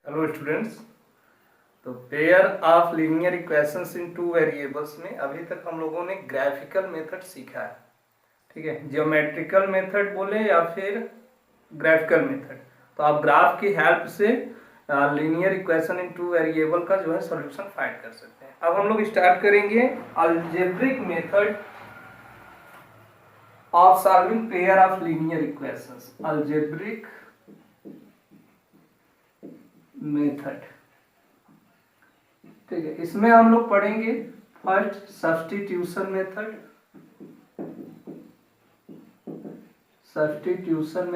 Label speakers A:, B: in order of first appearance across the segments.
A: Hello students. तो pair of linear equations in two variables में अभी तक हम लोगों ने ग्राफिकल मेथड सीखा है। ठीक है, जियोमेट्रिकल मेथड बोले या फिर ग्राफिकल मेथड। तो आप ग्राफ की हेल्प से linear equation in two variable का जो है सॉल्यूशन फाइंड कर सकते हैं। अब हम लोग स्टार्ट करेंगे algebraic method of solving pair of linear equations. Algebraic method, ठीक है। इसमें हम लोग पढ़ेंगे first substitution method. Substitution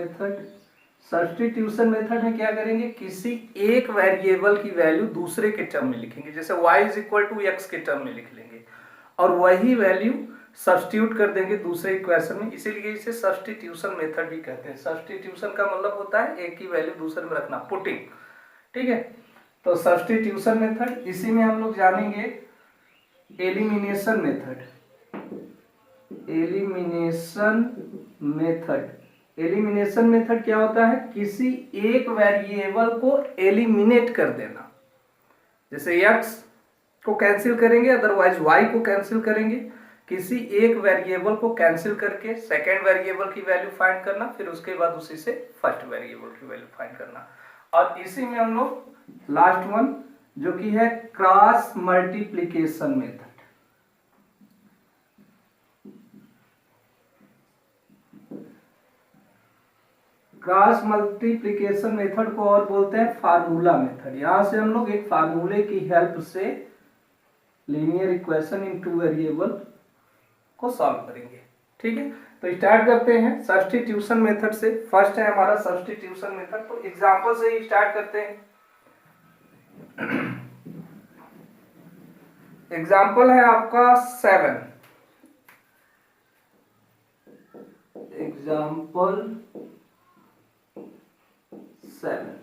A: method में क्या करेंगे, किसी एक वेरिएबल की वैल्यू दूसरे के टर्म में लिखेंगे। जैसे y is equal to x के टर्म में लिख लेंगे और वही वैल्यू सब्स्टिट्यूट कर देंगे दूसरे इक्वेशन में, इसीलिए इसे सब्स्टिट्यूशन मेथड भी कहते हैं। सब्स्टिट्यूशन का मतलब होता है एक की वैल्यू दूसरे में रखना, पुटिंग। ठीक है, तो सब्स्टिट्यूशन मेथड, इसी में हम लोग जानेंगे एलिमिनेशन मेथड। एलिमिनेशन मेथड क्या होता है, किसी एक वेरिएबल को एलिमिनेट कर देना। जैसे x को कैंसिल करेंगे, अदरवाइज y को कैंसिल करेंगे। किसी एक वेरिएबल को कैंसिल करके सेकेंड वेरिएबल की वैल्यू फाइंड करना, फिर उसके बाद उसी से फर्स्ट वेरिएबल की वैल्यू फाइंड करना। और इसी में हम लोग लास्ट वन जो कि है cross multiplication method. Cross multiplication method को और बोलते हैं फार्मूला मेथड। यहां से हम लोग एक फार्मूले की हेल्प से linear equation in two variable को सॉल्व करेंगे। ठीक है, तो स्टार्ट करते हैं सब्स्टिट्यूशन मेथड से। फर्स्ट है हमारा सब्स्टिट्यूशन मेथड, तो एग्जांपल से ही स्टार्ट करते हैं। एग्जांपल है आपका 7। एग्जांपल 7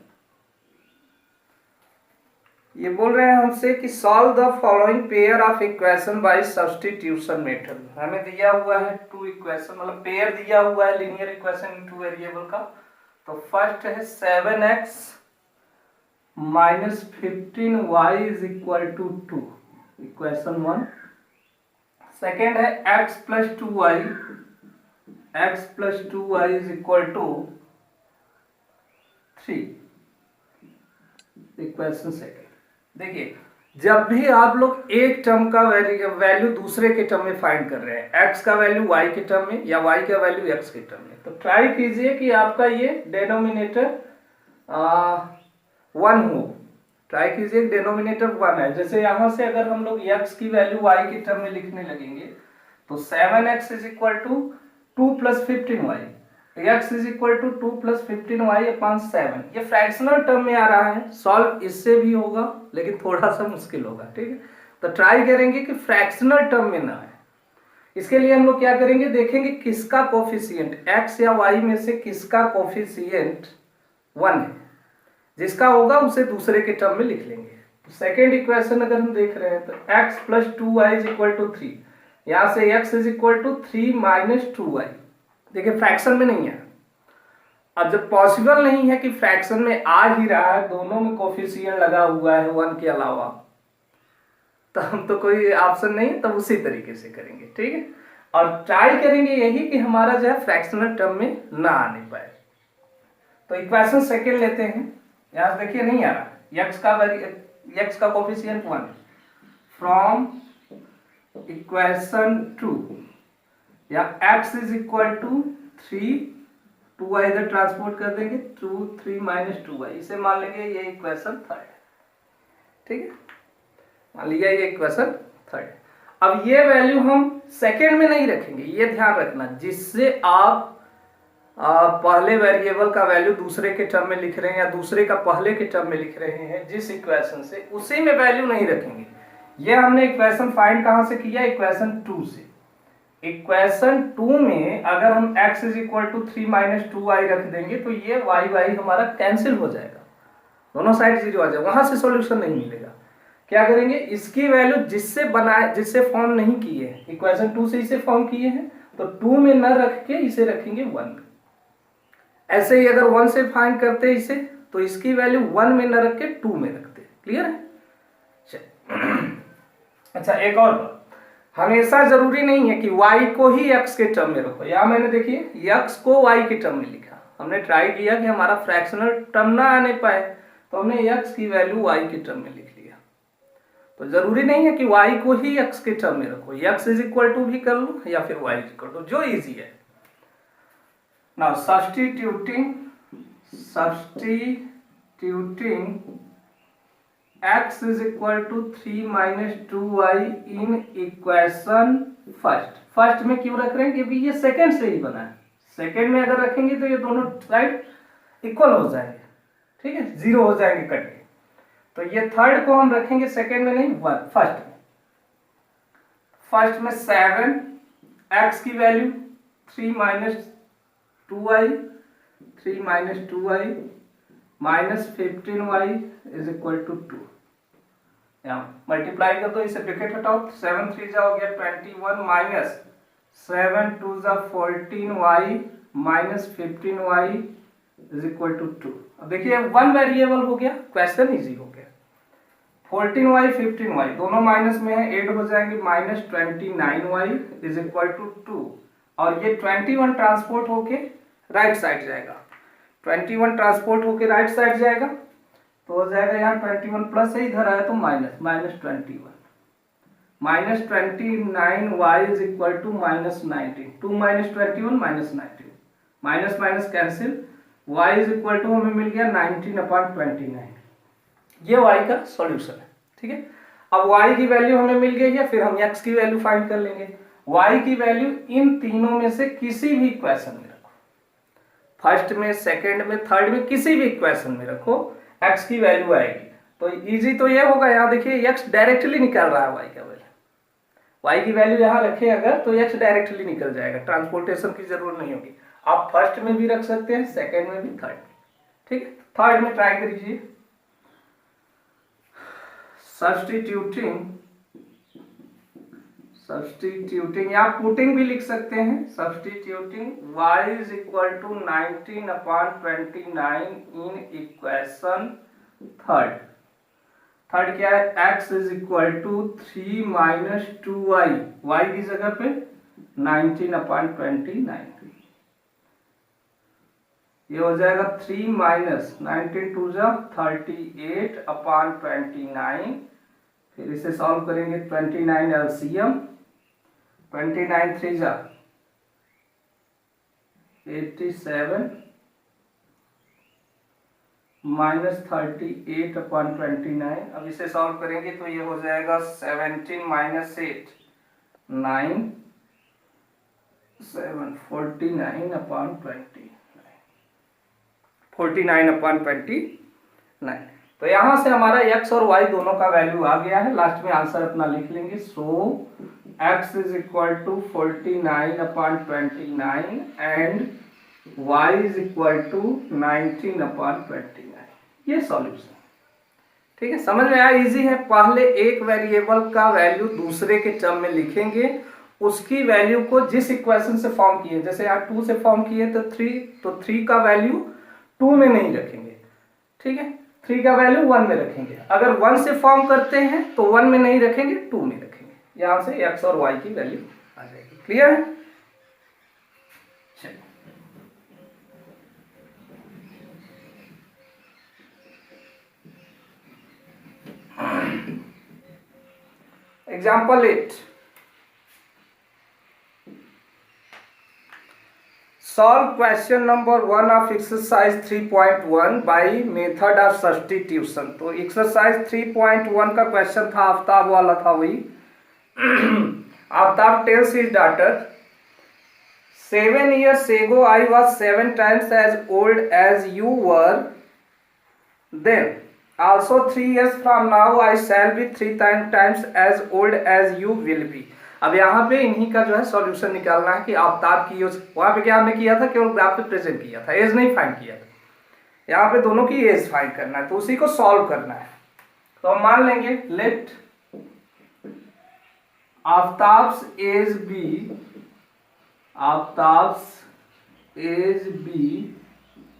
A: ये बोल रहे हैं हमसे कि solve the following pair of equation by substitution method. हमें दिया हुआ है टू इक्वेशन, मतलब पेयर दिया हुआ है linear equation in two variable का। तो फर्स्ट है 7x minus 15y is equal to 2, equation 1। Second है x plus 2y is equal to 3, equation second. देखिए, जब भी आप लोग एक टर्म का वैल्यू दूसरे के टर्म में फाइंड कर रहे हैं, x का वैल्यू y के टर्म में या y का वैल्यू x के टर्म में, तो ट्राई कीजिए कि आपका ये डिनोमिनेटर 1 हो। ट्राई कीजिए डिनोमिनेटर 1 है। जैसे यहां से अगर हम लोग x की वैल्यू y के टर्म में लिखने लगेंगे तो 7x is equal to 2 plus 15y, x is equal to 2 plus 15y upon 7। ये फ्रैक्शनल टर्म में आ रहा है, सॉल्व इससे भी होगा लेकिन थोड़ा सा मुश्किल होगा। ठीक है, तो ट्राई करेंगे कि फ्रैक्शनल टर्म में ना आए। इसके लिए हम लोग क्या करेंगे, देखेंगे किसका कोफिशिएंट x या y में से किसका कोफिशिएंट 1 है। जिसका होगा उसे दूसरे के टर्म में लिख लेंगे। तो सेकेंड इक्वेशन अगर हम देख रहे हैं तो x plus 2y is equal to 3, यहां से x is equal to 3 minus 2y। देखिए फ्रैक्शन में नहीं है। अब जब पॉसिबल नहीं है कि फ्रैक्शन में आ ही रहा है, दोनों में कोफिशिएंट लगा हुआ है 1 के अलावा, तो हम तो कोई ऑप्शन नहीं, तब उसी तरीके से करेंगे। ठीक है, और ट्राई करेंगे यही कि हमारा जो है फ्रैक्शनल टर्म में ना आने पाए। तो इक्वेशन सेकेंड लेते हैं। यहां देखिए नहीं आ रहा, x का कोफिशिएंट 1 फ्रॉम इक्वेशन 2 या x is equal to 3, 2y इधर ट्रांसपोर्ट कर देंगे, 3 माइनस 2y, इसे मान लेंगे ये इक्वेशन थर्ड। ठीक है, मान लिया ये इक्वेशन थर्ड। अब ये वैल्यू हम सेकेंड में नहीं रखेंगे, ये ध्यान रखना। जिससे आप पहले वेरिएबल का वैल्यू दूसरे के टर्म में लिख रहे हैं या दूसरे का पहले के टर्म में लिख रहे हैं जिस इक्वेशन से, उसी में वैल्यू नहीं रखेंगे। ये हमने इक्वेशन फाइंड कहां से किया, इक्वेशन 2 से। इक्वेशन 2 में अगर हम x is equal to 3 minus 2y रख देंगे तो ये y हमारा कैंसिल हो जाएगा, दोनों साइड 0 आ जाएगा, वहां से सॉल्यूशन नहीं मिलेगा। क्या करेंगे, इसकी वैल्यू जिससे बनाए, जिससे फॉर्म नहीं किए हैं, इक्वेशन 2 से इसे फॉर्म किए हैं, तो 2 में न रख के इसे रखेंगे 1 में। ऐसे ही अगर 1 से फाइंड करते इसे तो इसकी वैल्यू 1 में न रख के 2 में रखते हैं। क्लियर है? अच्छा, एक और बात, हमेशा जरूरी नहीं है कि y को ही x के टर्म में रखो। यहाँ मैंने देखिए x को y के टर्म में लिखा, हमने ट्राई किया कि हमारा फ्रैक्शनल टर्म ना आने पाए, तो हमने x की वैल्यू y के टर्म में लिख लिया। तो जरूरी नहीं है कि y को ही x के टर्म में रखो, x इज इक्वल टू भी कर लो या फिर y इज इक्वल टू, जो इजी है। Now substituting x is equal to 3 minus 2y in equation first में क्यों रख रहे हैं? क्योंकि ये सेकंड से ही बना है। सेकंड में अगर रखेंगे तो ये दोनों साइड इक्वल हो जाएंगे, ठीक है, 0 हो जाएंगे कट के। तो ये थर्ड को हम रखेंगे सेकंड में नहीं, फर्स्ट में। फर्स्ट में 7 x की value 3 minus 2y minus 15y is equal to 2। यहाँ मल्टीप्लाई कर दो, इसे ब्रैकेट हटाओ, 7 3 जा हो गया 21 माइनस 7 2 जा 14y minus 15y is equal to 2। अब देखिए 1 वेरिएबल हो गया, क्वेश्चन इजी हो गया। 14y 15y दोनों माइनस में है, ऐड हो जाएंगे, minus 29y is equal to 2। और ये 21 ट्रांसपोर्ट होके राइट साइड जाएगा, 21 ट्रांसपोर्ट होके राइट साइड जाएगा, तो हो जाएगा यहाँ 21 प्लस है, इधर आया तो minus, minus 21 minus 29y is equal to minus 19। 2 minus 21 minus 19, minus minus cancel, y is equal to हमें मिल गया 19/29। ये y का सॉल्यूशन है, ठीक है। अब y की वैल्यू हमें मिल गई है, फिर हम x की वैल्यू फाइंड कर लेंगे। y की वैल्यू इन तीनों में से किसी भी इक्वेशन में रखो, फर्स्ट में, सेकंड में, थर्ड में, किसी भी इक्वेशन में रखो, x की वैल्यू आएगी। तो इजी तो ये होगा, यहाँ देखिए x डायरेक्टली निकल रहा है y का वैल्यू, y की वैल्यू यहाँ रखे अगर तो x डायरेक्टली निकल जाएगा, ट्रांसपोर्टेशन की जरूरत नहीं होगी। आप फर्स्ट में भी रख सकते हैं, सेकंड में भी, थर्ड में, ठीक है। थर्ड में ट्राई करिए, सब्स्टिट्यूटिंग या पुटिंग भी लिख सकते हैं, substituting y is equal to 19/29 in equation third क्या है, x is equal to 3 minus 2y, y की जगह पे 19/29, ये हो जाएगा 3 माइनस 19 2 जा 38/29, फिर इसे सॉल्व करेंगे, 29 एलसीएम, 29 3 जा 87 माइनस 38/29। अब इसे सॉल्व करेंगे तो ये हो जाएगा 17 माइनस 8 9 7 49/29। तो यहां से हमारा x और y दोनों का वैल्यू आ गया है, लास्ट में आंसर अपना लिख लेंगे। So x is equal to 49/29 and y is equal to 19/29। ये सॉल्यूशन, ठीक है, समझ में आया, इजी है। पहले एक वेरिएबल का वैल्यू दूसरे के टर्म में लिखेंगे, उसकी वैल्यू को जिस इक्वेशन से फॉर्म किए, जैसे यहाँ 2 से फॉर्म किए तो 3 का वैल्यू 2 में नहीं रखेंगे, ठीक है, 3 का वैल्यू 1 में रखेंगे। अगर 1 से फॉर्म करते हैं तो 1 में नहीं रखेंगे, 2 में रखेंगे, यहां से x और y की वैल्यू आ जाएगी। क्लियर है? Example 8, solve question number 1 of exercise 3.1 by method of substitution। तो exercise 3.1 का क्वेश्चन था, आफ्ताब वाला था वही। Aftab tells his daughter 7 years ago I was 7 times as old as you were then, also 3 years from now I shall be 3 times as old as you will be। अब यहाँ पे इन्हीं का जो है सॉल्यूशन निकालना है कि आफ्ताब की वहां पे क्या हमने किया था, केवल ग्राफ पे प्रेजेंट किया था, एज नहीं फाइंड किया था। यहाँ पे दोनों की एज फाइंड करना है, तो उसी को सॉल्व करना है। तो हम मान लेंगे let Aftab's age be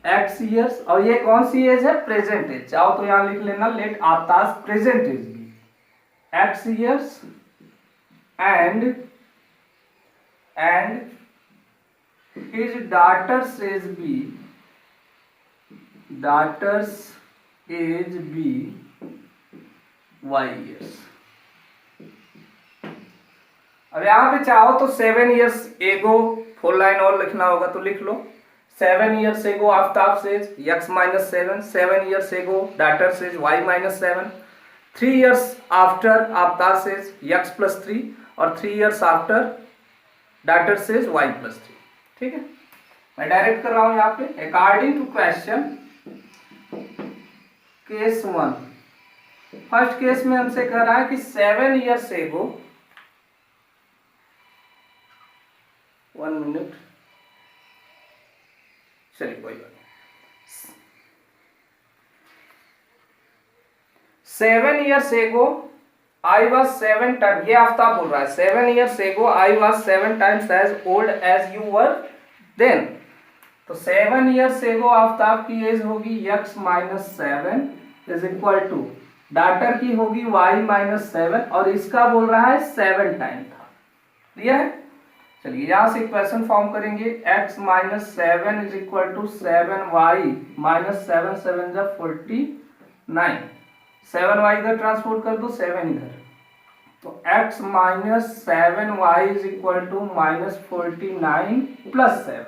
A: x years, और ये कौन सी एज है? Present age. चाहो तो यहां लिख लेना let Aftab present age be x years and his daughter's age be y years। अब यहाँ पे चाहो तो 7 years एगो 4 लाइन और लिखना होगा तो लिख लो। 7 years एगो Aftab says x minus 7, 7 years एगो daughter says y minus 7, 3 years after Aftab says x plus 3 और 3 years after daughter says y plus 3। ठीक है, मैं डायरेक्ट कर रहा हूं यहाँ पे। According to question case 1, first case में हमसे कह रहा है कि 7 years एगो, 1 मिनट, चलिए कोई बात नहीं। 7 years एगो I was 7 times, ये आफ्ताब बोल रहा है, 7 years ago I was 7 times as old as you were then। तो 7 years ago आफ्ताब की एज होगी x minus 7 is equal to daughter की होगी y माइनस 7 और इसका बोल रहा है 7 टाइम था। क्लियर है? चलिए यहां से इक्वेशन फॉर्म करेंगे। x minus 7 is equal to 7y minus 7 7 जा 49, 7y इधर ट्रांसपोर्ट कर दो, 7 इधर, तो x minus 7y is equal to minus 49 plus 7,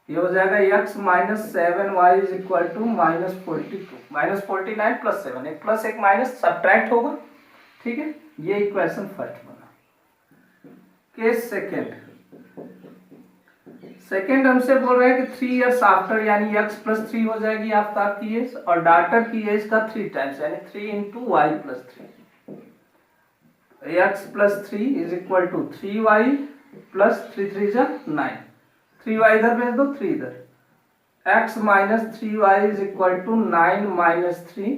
A: ये हो जाएगा x minus 7y is equal to minus 42, minus 49 plus 7, एक प्लस एक माइनस सब्ट्रैक्ट होगा। ठीक है, ये इक्वेशन फर्स्ट बना। केस सेकेंड हमसे बोल रहे हैं कि 3 years आफ्टर यानी x प्लस 3 हो जाएगी आफ्ताब की एज और डाटर की एज का 3 टाइम्स यानी 3 into Y plus 3, x plus 3 is equal to 3y plus 3 3 जा 9, 3y इधर भेज दो, 3 इधर, x minus 3y is equal to 9 minus 3,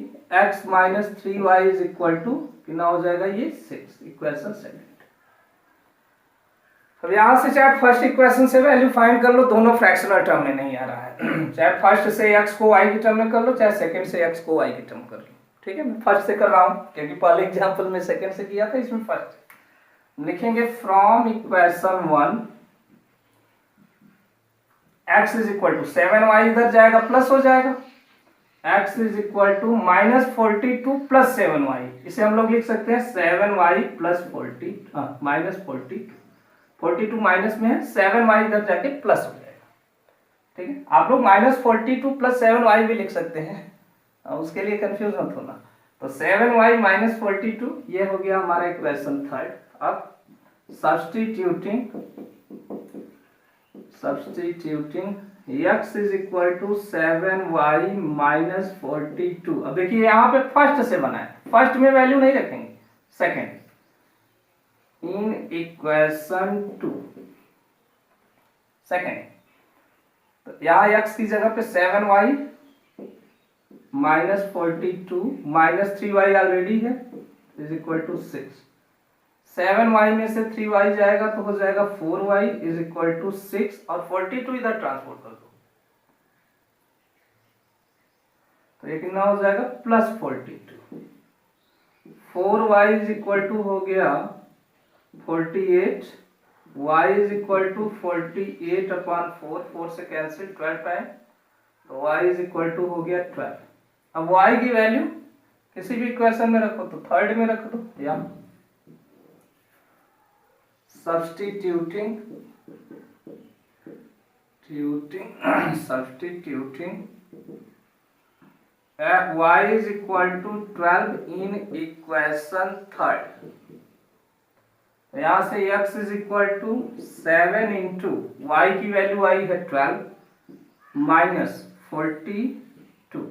A: x minus 3y is equal to कितना हो जाएगा ये 6, इक्वेशन सेकेंड। अब यहां से चाहे फर्स्ट इक्वेशन से वैल्यू फाइंड कर लो, दोनों फ्रैक्शनल टर्म में नहीं आ रहा है। चाहे फर्स्ट से x को y की टर्म में कर लो, चाहे सेकंड से x को y की टर्म कर लो। ठीक है, मैं फर्स्ट से कर रहा हूं क्योंकि पहले एग्जांपल में सेकंड से किया था, इसमें फर्स्ट लिखेंगे। From equation 1 x is equal to 7y इधर जाएगा प्लस हो जाएगा, x is equal to minus 42 plus 7y, इसे हम लोग लिख सकते हैं 7y प्लस 40 माइनस 42 माइनस में है, 7y इधर जाके प्लस हो जाएगा। ठीक है, आप लोग माइनस 42 प्लस 7y भी लिख सकते हैं, उसके लिए कंफ्यूज मत होना। तो 7y माइनस 42 ये हो गया हमारा इक्वेशन थर्ड। अब substituting x is equal to 7y minus 42। अब देखिए यहाँ पे फर्स्ट से बना है, फर्स्ट में वैल्यू नहीं रखेंगे, सेकेंड इन इक्वेशन 2 सेकेंड, तो यहाँ x की जगह पे 7y minus 42 minus 3y already है इज इक्वल टू 6, 7y में से 3y जाएगा तो हो जाएगा 4y इज इक्वल टू 6 और 42 इधर ट्रांसपोर्ट कर दो, तो ये कितना हो जाएगा plus 42, 4y is equal to हो गया 48, y is equal to 48 upon 4, 4 से कैंसिल 12 आए तो y इज इक्वल टू हो गया 12। अब y की वैल्यू किसी भी इक्वेशन में रखो तो थर्ड में रख दो, या substituting y is equal to 12 in equation third, यहां से x is equal to 7 into y की वैल्यू आई है 12 माइनस 42,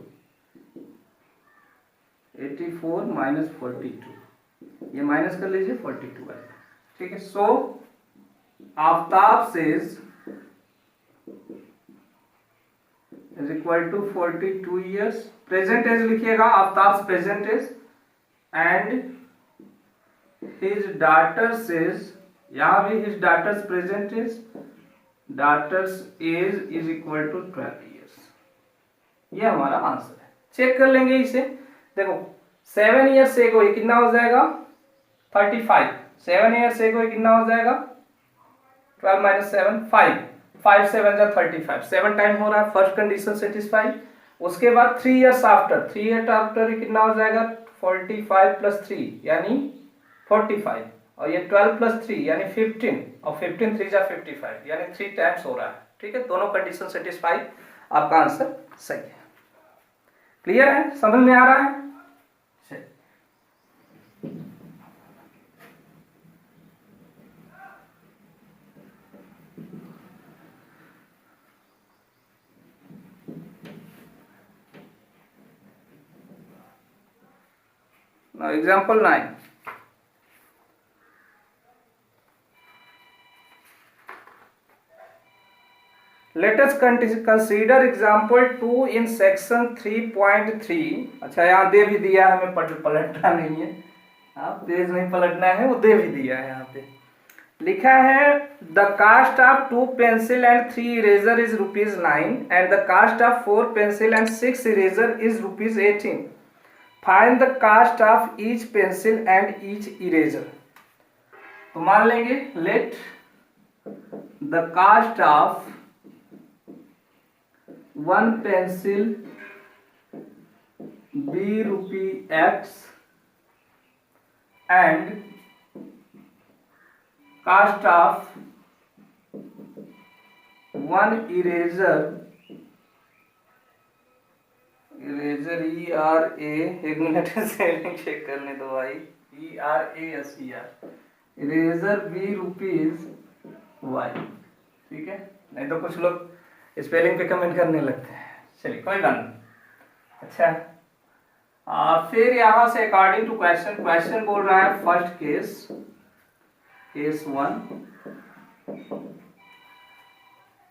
A: 84 माइनस 42, ये माइनस कर लीजिए 42 आएगा। ठीक है, so Aftab says is equal to 42 years, present age लिखिएगा Aftab present age, and his daughter says, यहाँ भी his daughter's present is, daughter's age is equal to 12 years। ये हमारा आंसर है। चेक कर लेंगे इसे। देखो 7 ईयर्स एगो ये कितना हो जाएगा 35। 7 ईयर्स एगो ये कितना हो जाएगा 12 माइनस 7 5। 5 7 जा 35, 7 टाइम हो रहा है, फर्स्ट कंडीशन सेटिस्फाई। उसके बाद 3 ईयर्स आफ्टर, 3 ईयर आफ्टर ये कितना हो जाएगा 45 प्लस 3 यानी 45, और ये 12 प्लस 3 यानी 15, और 15 3 जा 55 यानी 3 टाइम्स हो रहा है। ठीक है, दोनों कंडीशन सेटिस्फाई, आपका आंसर सही है। क्लियर है, समझ में आ रहा है? Now example 9. Let us consider example 2 in section 3.3. अच्छा यहाँ दे भी दिया है, हमें पलटना नहीं है, आप पेज नहीं पलटना है, वो दे भी दिया है। यहाँ पे लिखा है the cost of 2 pencil and 3 eraser is ₹9 and the cost of 4 pencil and 6 eraser is ₹18. Find the cost of each pencil and each eraser. तो मान लेंगे let the cost of 1 pencil be ₹X and cost of 1 eraser ERA, एक minute spelling check करने दो भाई, ERASER eraser ₹Y। ठीक है, नहीं तो कुछ लोग स्पेलिंग पे कमेंट करने लगते हैं। चलिए कोई बात नहीं। अच्छा फिर यहाँ से अकॉर्डिंग टू क्वेश्चन बोल रहा है first case 1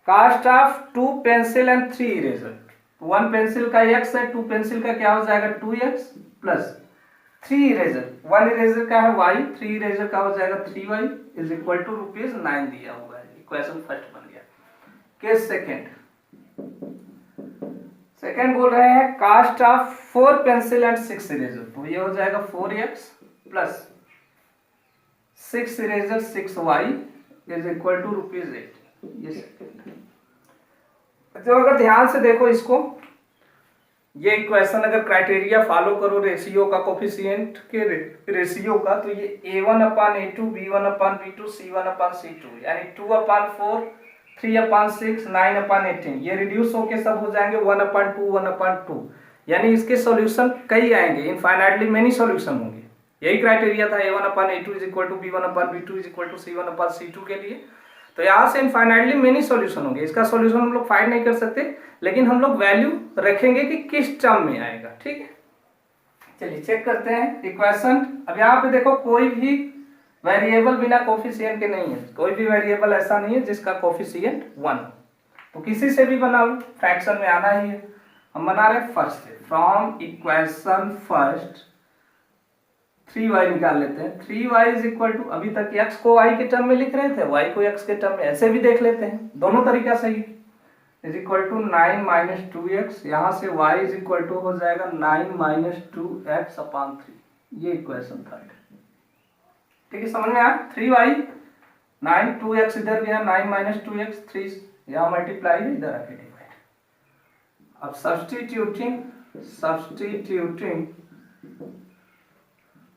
A: cost of 2 pencil and 3 eraser. 1 पेंसिल का x है, 2 पेंसिल का क्या हो जाएगा 2x प्लस 3 इरेजर, 1 इरेजर का है y, 3 इरेजर का हो जाएगा 3y इज इक्वल टू ₹9 दिया हुआ है। इक्वेशन फर्स्ट बन गया। केस सेकेंड बोल रहे हैं cost of 4 pencil and 6 eraser, तो ये हो जाएगा 4x plus 6 eraser 6y is equal to ₹8। ये सेकेंड। तो अगर ध्यान से देखो इसको, ये इक्वेशन अगर क्राइटेरिया फॉलो करो रेशियो का, कोफिशिएंट के रेशियो का, तो ये A1/A2 B1/B2 C1/C2 यानी 2/4 3/6 9/18 ये रिड्यूस होके सब हो जाएंगे 1/2 1/2, यानी इसके सॉल्यूशन कई आएंगे, इनफाइनाइटली मेनी सॉल्यूशन होंगे। यही क्राइटेरिया था A1/A2 = B1/B2 = C1/C2 के लिए। तो यहाँ से इनफाइनाइटली मेनी सॉल्यूशन होंगे, इसका सॉल्यूशन हम लोग फाइंड नहीं कर सकते, लेकिन हम लोग वैल्यू रखेंगे कि किस टर्म में आएगा। ठीक है, चलिए चेक करते हैं इक्वेशन। अब यहाँ पे देखो कोई भी वेरिएबल बिना कोफिशिएंट के नहीं है, कोई भी वेरिएबल ऐसा नहीं है जिसका कोफिशिएंट 1 हो, तो किसी से भी बना लो, फ्रैक्शन में आना ही है। हम बना रहे फर्स्ट से, फ्रॉम इक्वेशन फर्स्ट 3y निकाल लेते हैं। 3y इज इक्वल टू, अभी तक x को y के टर्म में लिख रहे थे, y को x के टर्म में, ऐसे भी देख लेते हैं, दोनों तरीका सही है। इज इक्वल टू 9 - 2x, यहाँ से y इज इक्वल टू हो जाएगा 9 - 2x/3। ये इक्वेशन थर्ड। ठीक है, समझ में आया? 3y 9 2x इधर गया, 9 - 2x 3 यहाँ मल्टीप्लाई है, इधर आके डिवाइड। अब substituting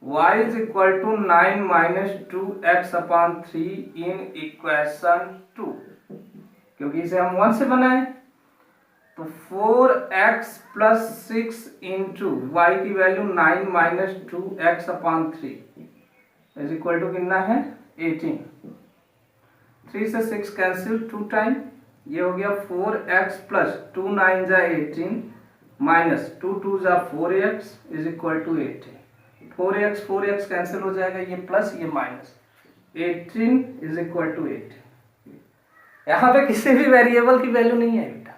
A: y is equal to 9 - 2x/3 in equation 2, क्योंकि इसे हम 1 से बनाए, तो 4x + 6 इंटू y की value 9 - 2x/3 is equal to कितना है 18। 3 से 6 कैंसिल, 2 टाइम, ये हो गया 4x प्लस 2 9 जा 18 माइनस 2 2 जा 4x is equal to 18। 4x cancel हो जाएगा, ये प्लस ये माइनस, 18 इज इक्वल टू 18। यहाँ पे किसी भी वेरिएबल की वैल्यू नहीं है बेटा,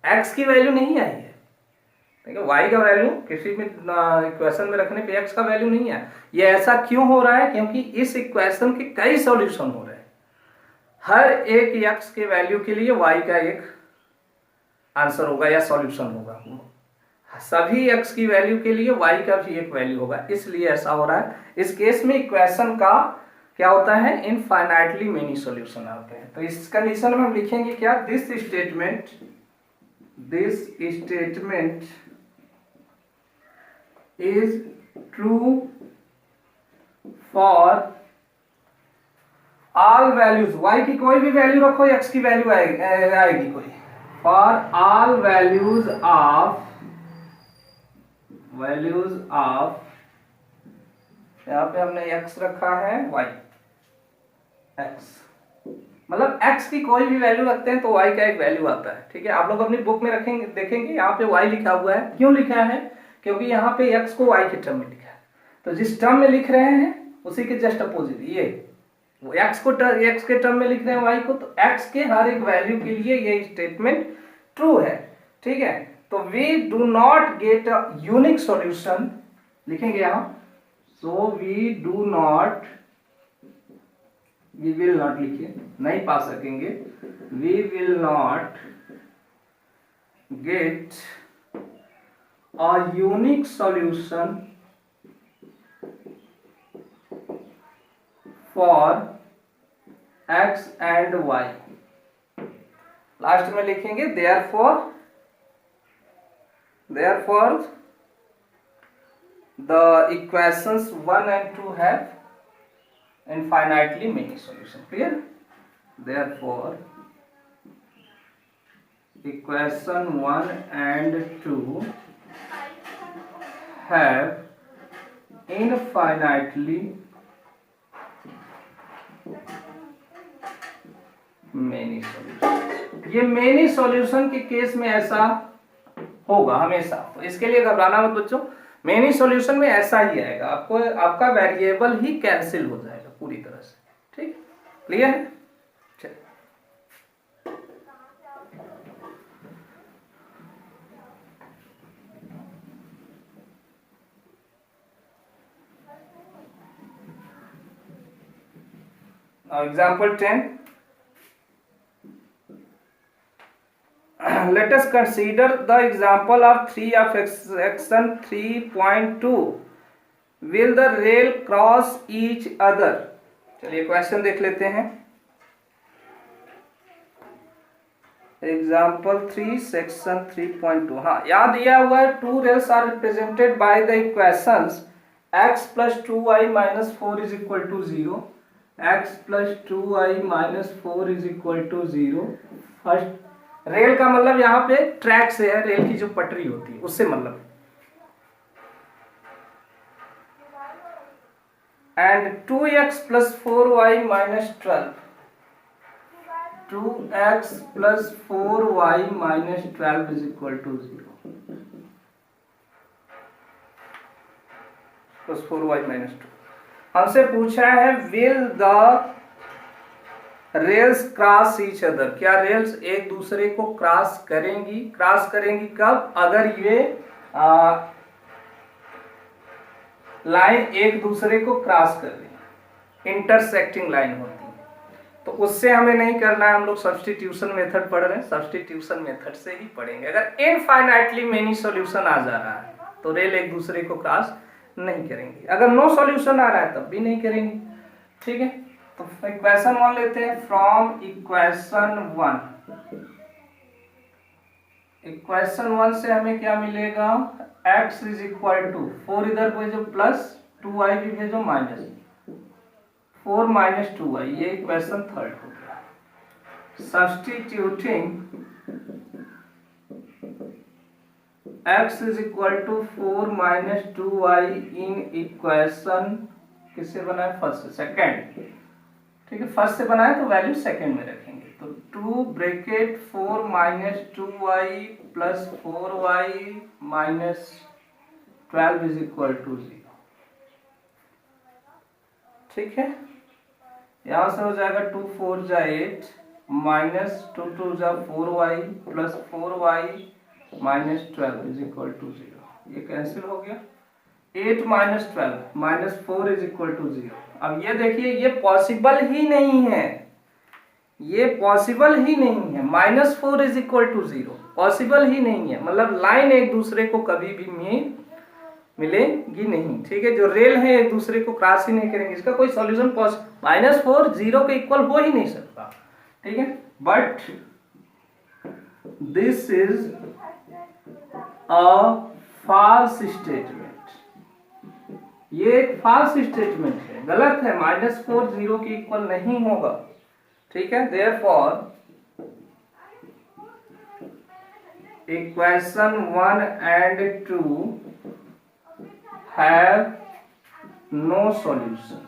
A: x की वैल्यू नहीं आई है, ठीक है, y का वैल्यू किसी भी इक्वेशन में रखने पे x का वैल्यू नहीं है। ये ऐसा क्यों हो रहा है? क्योंकि इस इक्वेशन के कई सॉल्यूशन हो रहे हैं, हर एक x के वैल्यू के लिए y का एक आंसर होगा या सॉल्यूशन होगा। सभी x की वैल्यू के लिए y का भी एक वैल्यू होगा, इसलिए ऐसा हो रहा है। इस केस में इक्वेशन का क्या होता है, इनफाइनाइटली मेनी सॉल्यूशन आते हैं। तो इस कंडीशन में हम लिखेंगे क्या, this statement is true for all values, y की कोई भी वैल्यू रखो, x की वैल्यू आएगी कोई, फॉर ऑल वैल्यूज ऑफ यहाँ पे हमने x रखा है y, x मतलब x की कोई भी वैल्यू रखते हैं तो y का एक वैल्यू आता है। ठीक है, आप लोग अपनी बुक में रखेंगे, देखेंगे यहाँ पे y लिखा हुआ है। क्यों लिखा है, क्योंकि यहाँ पे x को y के टर्म में लिखा है, तो जिस टर्म में लिख रहे हैं उसी के जस्ट अपोजिट ये x के टर्म में लिख रहे हैं y को, तो x के हर एक वैल्यू के लिए ये स्टेटमेंट ट्रू है। ठीक है, तो we do not get a unique solution, लिखेंगे यहां, सो वी विल नॉट लिखिए, नहीं पा सकेंगे, we will not get a unique solution for x and y। Last में लिखेंगे therefore the equations 1 and 2 have infinitely many solutions. Clear? Therefore equation 1 and 2 have infinitely many solutions। ये many solution के case में ऐसा होगा हमेशा, तो इसके लिए घबराना मत बच्चों, मेनी सॉल्यूशन में ऐसा ही आएगा, आपको आपका वेरिएबल ही कैंसिल हो जाएगा पूरी तरह से। ठीक, क्लियर है? चलिए example 10, let us consider the example of 3 of section 3.2 will the rail cross each other। चलिए क्वेश्चन देख लेते हैं। एग्जाम्पल 3 सेक्शन 3.2, हाँ याद दिया हुआ है, two rails are represented by the equations x plus 2y minus 4 is equal to 0, x plus 2y minus 4 is equal to 0। First rail का मतलब यहाँ पे ट्रैक से है, रेल की जो पटरी होती है उससे मतलब, and 2x plus 4y minus 12, 2x plus 4y minus 12 is equal to 0, plus 4y minus 2। हमसे पूछा है will the rails cross each other, क्या रेल्स एक दूसरे को क्रॉस करेंगी कब, अगर ये लाइन एक दूसरे को क्रॉस कर रही, इंटरसेक्टिंग लाइन होती है, तो उससे हमें नहीं करना है, हम लोग सब्स्टिट्यूशन मेथड पढ़ रहे हैं, सब्स्टिट्यूशन मेथड से ही पढ़ेंगे। अगर इनफाइनाइटली मेनी सॉल्यूशन आ जा रहा है तो रेल एक दूसरे को क्रॉस नहीं करेंगे, अगर नो सॉल्यूशन आ रहा है तब भी नहीं करेंगे। ठीक है, तो इक्वेशन 1 लेते हैं, फ्रॉम इक्वेशन 1 से हमें क्या मिलेगा, x इज इक्वल टू 4 इधर भेजो प्लस 2y भी भेजो माइनस 4 माइनस 2y, ये इक्वेशन 3 हो गया। Substituting x is equal to 4 minus 2y in equation, किससे बना है, फर्स्ट से सेकेंड। ठीक है, फर्स्ट से बनाए तो वैल्यू सेकंड में रखेंगे, तो 2 bracket 4 minus 2y plus 4y minus 12 is equal to 0। ठीक है, यहां से हो जाएगा 2 4 जा 8 माइनस 2 2 जा 4y plus 4y minus 12 is equal to 0, ये कैंसिल हो गया। 8 minus 12 minus 4 is equal to 0। अब ये देखिए, ये पॉसिबल ही नहीं है, minus 4 is equal to 0, possible ही नहीं है, मतलब लाइन एक दूसरे को कभी भी मिलेगी नहीं, ठीक है। जो रेल है एक दूसरे को क्रॉस ही नहीं करेंगे, इसका कोई सॉल्यूशन -4 0 के इक्वल हो ही नहीं सकता, ठीक है। But this is a false statement, ये एक फॉल्स स्टेटमेंट है, गलत है। -4 0 के इक्वल नहीं होगा, ठीक है। Therefore equation 1 and 2 have no solution।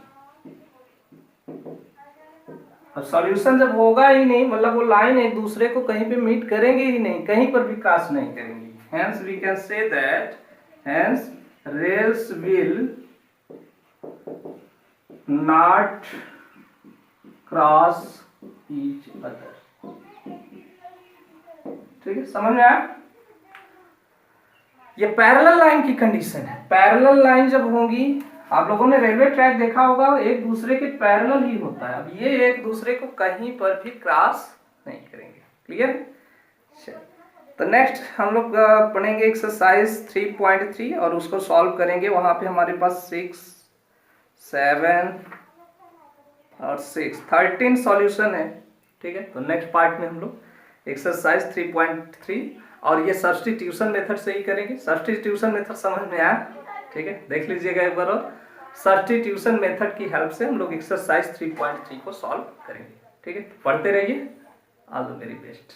A: अब सॉल्यूशन जब होगा ही नहीं, मतलब वो लाइन एक दूसरे को कहीं पे मीट करेंगे ही नहीं, कहीं पर भी क्रॉस नहीं करेंगी। Hence we can say that hence rails will not cross each other, ठीक है, समझ में आया। ये पैरेलल लाइन की कंडीशन है। पैरेलल लाइन जब होगी, आप लोगों ने रेलवे ट्रैक देखा होगा, एक दूसरे के पैरेलल ही होता है। अब ये एक दूसरे को कहीं पर भी क्रॉस नहीं करेंगे, क्लियर। तो नेक्स्ट हम लोग पढ़ेंगे एक्सरसाइज 3.3 और उसको सॉल्व करेंगे। वहां पे हमारे पास 6, 7 और 6 13 सॉल्यूशन है, ठीक है। तो नेक्स्ट पार्ट में हम लोग एक्सरसाइज 3.3 और ये सब्स्टिट्यूशन मेथड से ही करेंगे। सब्स्टिट्यूशन मेथड समझ में आया, ठीक है, देख लीजिएगा एक बार। और सब्स्टिट्यूशन मेथड की हेल्प से हम लोग एक्सरसाइज 3.3 को सॉल्व करेंगे, ठीक है। पढ़ते रहिए, ऑल द वेरी बेस्ट।